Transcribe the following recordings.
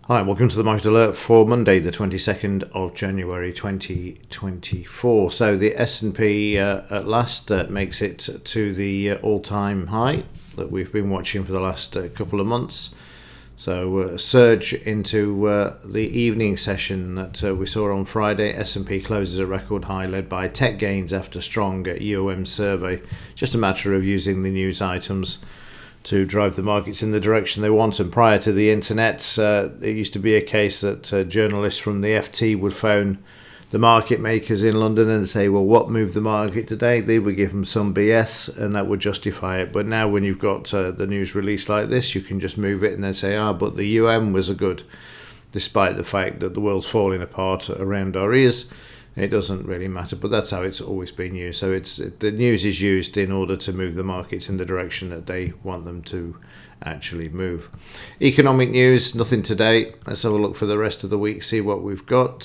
Hi, and welcome to the Market Alert for Monday, the 22nd of January 2024. So the S&P at last makes it to the all-time high that we've been watching for the last couple of months. So a surge into the evening session that we saw on Friday. S&P closes a record high led by tech gains after strong UOM survey. Just a matter of using the news items to drive the markets in the direction they want. And prior to the internet, it used to be a case that journalists from the FT would phone the market makers in London and say, well, what moved the market today? They would give them some BS and that would justify it. But now when you've got the news release like this, you can just move it and then say, but the UM was a good, despite the fact that the world's falling apart around our ears. It doesn't really matter, but that's how it's always been used. So the news is used in order to move the markets in the direction that they want them to actually move. Economic news, nothing today. Let's have a look for the rest of the week, see what we've got.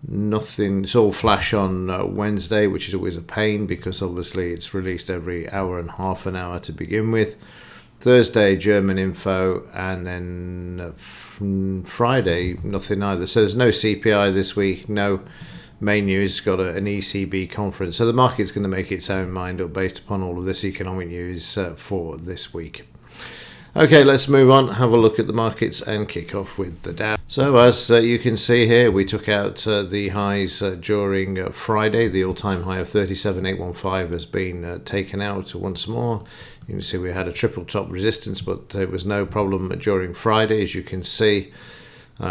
Nothing. It's all flash on Wednesday, which is always a pain because obviously it's released every hour and half an hour to begin with. Thursday, German info, and then Friday, nothing either. So there's no CPI this week, no main news, got an ECB conference. So the market's going to make its own mind up based upon all of this economic news for this week. Okay, let's move on, have a look at the markets and kick off with the Dow. So as you can see here, we took out the highs during Friday. The all-time high of 37,815 has been taken out once more. You can see we had a triple top resistance, but there was no problem during Friday. As you can see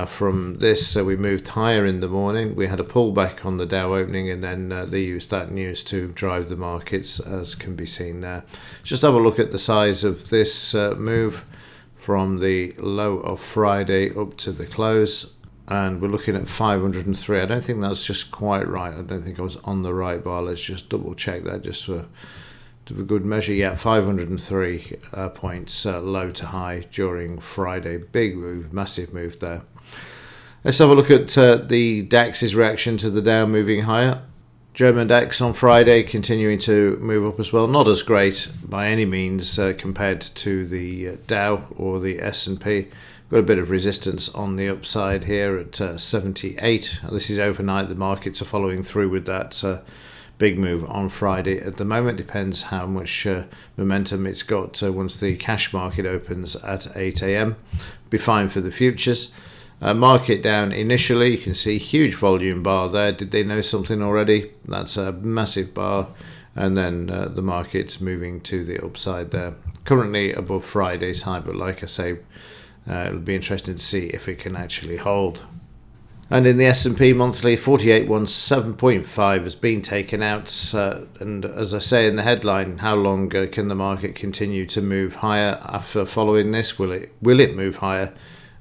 from this, we moved higher in the morning. We had a pullback on the Dow opening, and then they used that news to drive the markets, as can be seen there. Just have a look at the size of this move from the low of Friday up to the close. And we're looking at 503. I don't think that's just quite right. I don't think I was on the right bar. Let's just double check that just for a good measure. Yeah, 503 points low to high during Friday. Big move, massive move there. Let's have a look at the DAX's reaction to the Dow moving higher. German DAX on Friday continuing to move up as well. Not as great by any means compared to the Dow or the S&P. Got a bit of resistance on the upside here at 78. This is overnight. The markets are following through with that big move on Friday. At the moment, depends how much momentum it's got once the cash market opens at 8 a.m. Be fine for the futures. Market down initially. You can see huge volume bar there. Did they know something already? That's a massive bar. And then the market's moving to the upside there. Currently above Friday's high, but like I say, it'll be interesting to see if it can actually hold. And in the S&P monthly, 4817.5 has been taken out. And as I say in the headline, how long can the market continue to move higher after following this? Will it move higher?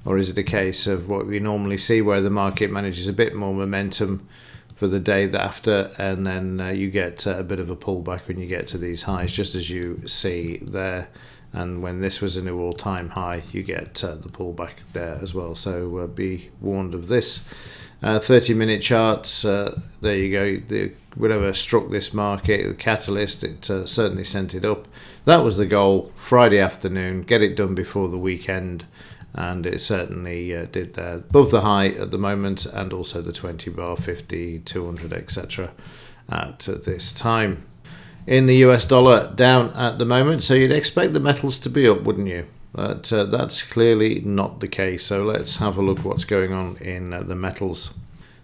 Or is it a case of what we normally see where the market manages a bit more momentum for the day after, and then you get a bit of a pullback when you get to these highs, just as you see there. And when this was a new all-time high, you get the pullback there as well. So be warned of this. 30-minute charts, there you go. Whatever struck this market, the catalyst, it certainly sent it up. That was the goal, Friday afternoon, get it done before the weekend. And it certainly did there. Above the high at the moment, and also the 20 bar, 50, 200, etc. at this time. In the US dollar, down at the moment, so you'd expect the metals to be up, wouldn't you? But that's clearly not the case. So let's have a look what's going on in the metals.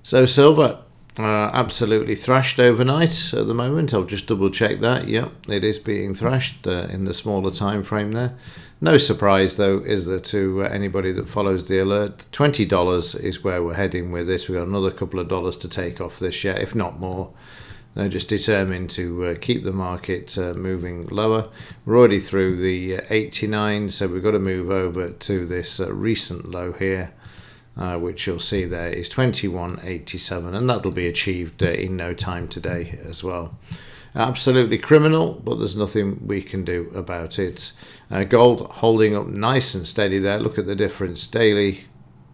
So silver, absolutely thrashed overnight at the moment. I'll just double check that. Yep, it is being thrashed in the smaller time frame there. No surprise, though, is there to anybody that follows the alert. $20 is where we're heading with this. We've got another couple of dollars to take off this yet, if not more. They're just determined to keep the market moving lower. We're already through the 89, so we've got to move over to this recent low here, which you'll see there is 21.87, and that'll be achieved in no time today as well. Absolutely criminal, but there's nothing we can do about it. Gold holding up nice and steady there. Look at the difference. Daily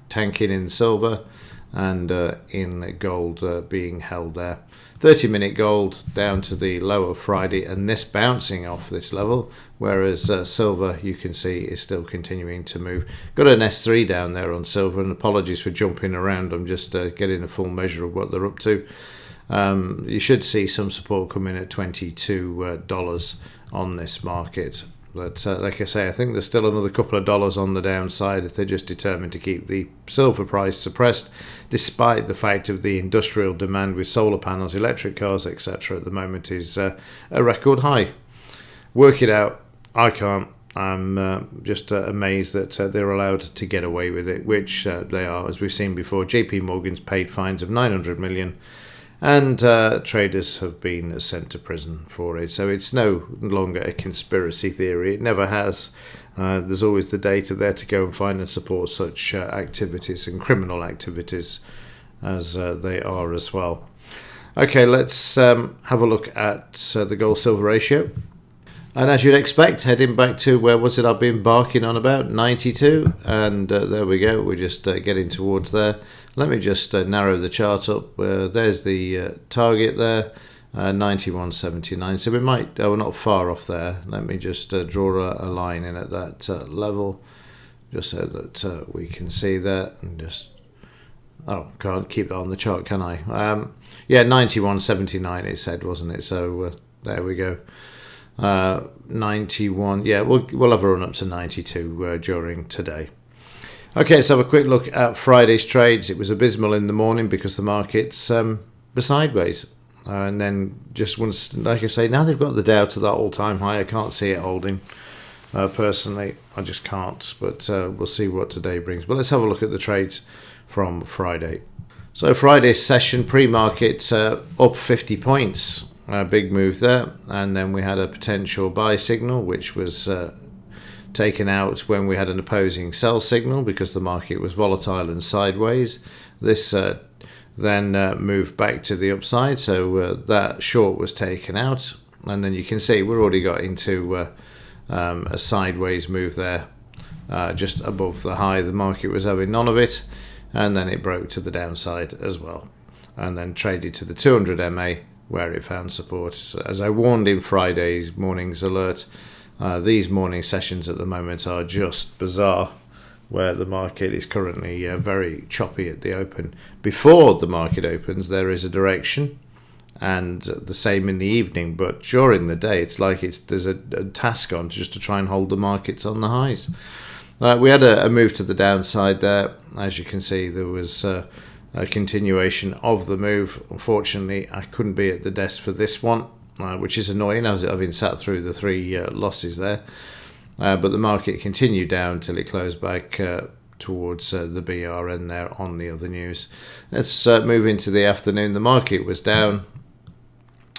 tanking in silver, and in gold being held there. 30-minute gold down to the low of Friday, and this bouncing off this level, whereas silver, you can see, is still continuing to move. Got an S3 down there on silver, and apologies for jumping around. I'm just getting a full measure of what they're up to. You should see some support coming at $22 on this market. But like I say, I think there's still another couple of dollars on the downside if they're just determined to keep the silver price suppressed, despite the fact of the industrial demand with solar panels, electric cars, etc. at the moment is a record high. Work it out. I can't. I'm just amazed that they're allowed to get away with it, which they are, as we've seen before. JP Morgan's paid fines of $900 million. And traders have been sent to prison for it. So it's no longer a conspiracy theory. It never has. There's always the data there to go and find and support such activities and criminal activities as they are as well. Okay, let's have a look at the gold-silver ratio. And as you'd expect, heading back to where was it I've been barking on about, 92. And there we go. We're just getting towards there. Let me just narrow the chart up. There's the target there, 91.79. So we might, we're not far off there. Let me just draw a line in at that level, just so that we can see that. And just, can't keep that on the chart, can I? Yeah, 91.79 it said, wasn't it? So there we go. 91. Yeah, we'll have a run up to 92 during today. Okay, let's have a quick look at Friday's trades. It was abysmal in the morning because the markets were sideways. And then just once, like I say, now they've got the Dow to that all-time high. I can't see it holding. Personally, I just can't. But we'll see what today brings. But let's have a look at the trades from Friday. So Friday's session pre-market up 50 points. A big move there. And then we had a potential buy signal, which was taken out when we had an opposing sell signal because the market was volatile and sideways. This then moved back to the upside, so that short was taken out, and then you can see we've already got into a sideways move there, just above the high. The market was having none of it, and then it broke to the downside as well, and then traded to the 200 MA where it found support. As I warned in Friday's morning's alert, these morning sessions at the moment are just bizarre, where the market is currently very choppy at the open. Before the market opens, there is a direction, and the same in the evening. But during the day, it's like there's a task on just to try and hold the markets on the highs. We had a move to the downside there. As you can see, there was a continuation of the move. Unfortunately, I couldn't be at the desk for this one, which is annoying. I've been sat through the three losses there. But the market continued down till it closed back towards the BRN there on the other news. Let's move into the afternoon. The market was down,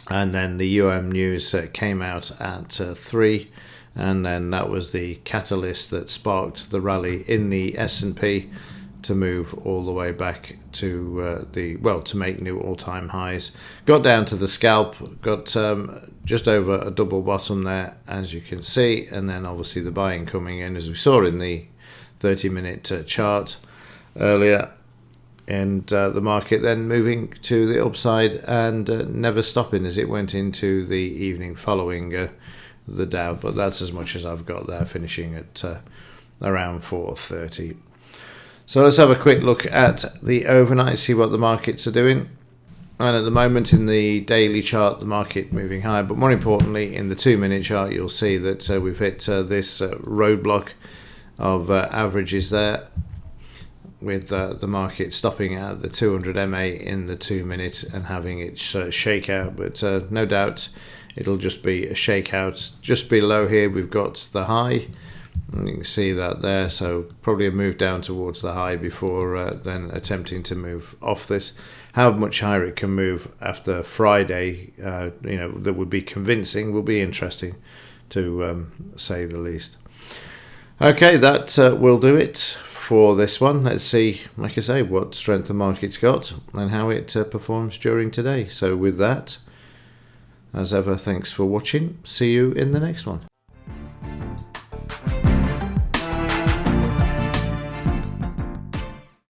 and then the news came out at 3, and then that was the catalyst that sparked the rally in the S&P to move all the way back to to make new all-time highs. Got down to the scalp, got just over a double bottom there, as you can see, and then obviously the buying coming in, as we saw in the 30-minute chart earlier, and the market then moving to the upside and never stopping as it went into the evening following the Dow. But that's as much as I've got there, finishing at around 4:30. So let's have a quick look at the overnight, see what the markets are doing. And at the moment in the daily chart, the market moving higher. But more importantly, in the 2-minute chart, you'll see that we've hit this roadblock of averages there, with the market stopping at the 200 MA in the 2-minute and having it shake out. But no doubt it'll just be a shakeout. Just below here, we've got the high. And you can see that there, so probably a move down towards the high before then attempting to move off this. How much higher it can move after Friday, that would be convincing, will be interesting to say the least. Okay, that will do it for this one. Let's see, like I say, what strength the market's got and how it performs during today. So with that, as ever, thanks for watching. See you in the next one.